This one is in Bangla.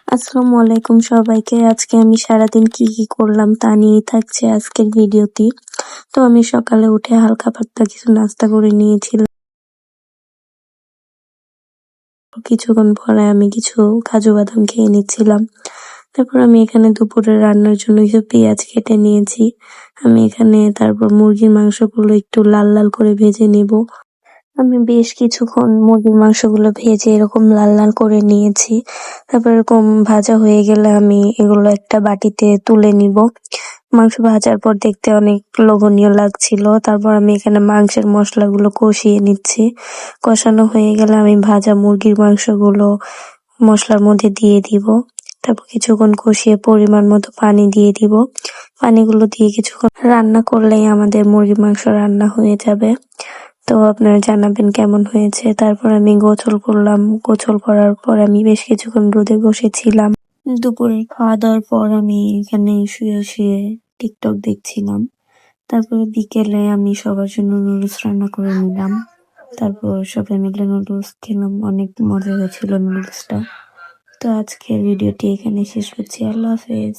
আসসালামু আলাইকুম সবাইকে। আজকে আমি সারাদিন কি কি করলাম তা নিয়েই থাকছে আজকের ভিডিওটি। তো আমি সকালে উঠে হালকা পাতলা কিছু নাস্তা করে নিয়েছিলাম। কিছুক্ষণ পরে আমি কিছু কাজু বাদাম খেয়ে নিচ্ছিলাম। তারপর আমি এখানে দুপুরে রান্নার জন্য কিছু পেঁয়াজ কেটে নিয়েছি। আমি এখানে তারপর মুরগির মাংসগুলো একটু লাল লাল করে ভেজে নিব। আমি বেশ কিছুক্ষণ মুরগির মাংসগুলো ভেজে এরকম লাল লাল করে নিয়েছি। তারপর এরকম ভাজা হয়ে গেলে আমি এগুলো একটা বাটিতে তুলে নিব। মাংস ভাজার পর দেখতে অনেক লোভনীয় লাগছিল। তারপর আমি এখানে মাংসের মশলাগুলো কষিয়ে নিচ্ছি। কষানো হয়ে গেলে আমি ভাজা মুরগির মাংসগুলো মশলার মধ্যে দিয়ে দিব। তারপর কিছুক্ষণ কষিয়ে পরিমাণ মতো পানি দিয়ে দিব। পানিগুলো দিয়ে কিছুক্ষণ রান্না করলেই আমাদের মুরগির মাংস রান্না হয়ে যাবে। তো আপনারা জানাবেন কেমন হয়েছে। তারপর আমি গোসল করলাম। গোসল করার পর আমি বেশ কিছুক্ষণ রোদে বসেছিলাম। দুপুরে খাওয়া দাওয়ার পর আমি এখানে শুয়ে শুয়ে টিকটক দেখছিলাম। তারপরে বিকেলে আমি সবার জন্য নুডলস রান্না করে নিলাম। তারপর সবাই মিলে নুডলস খেলাম, অনেক মজা হয়েছিল নুডলসটা। তো আজকের ভিডিওটি এখানে শেষ করছি। আল্লাহ হাফেজ।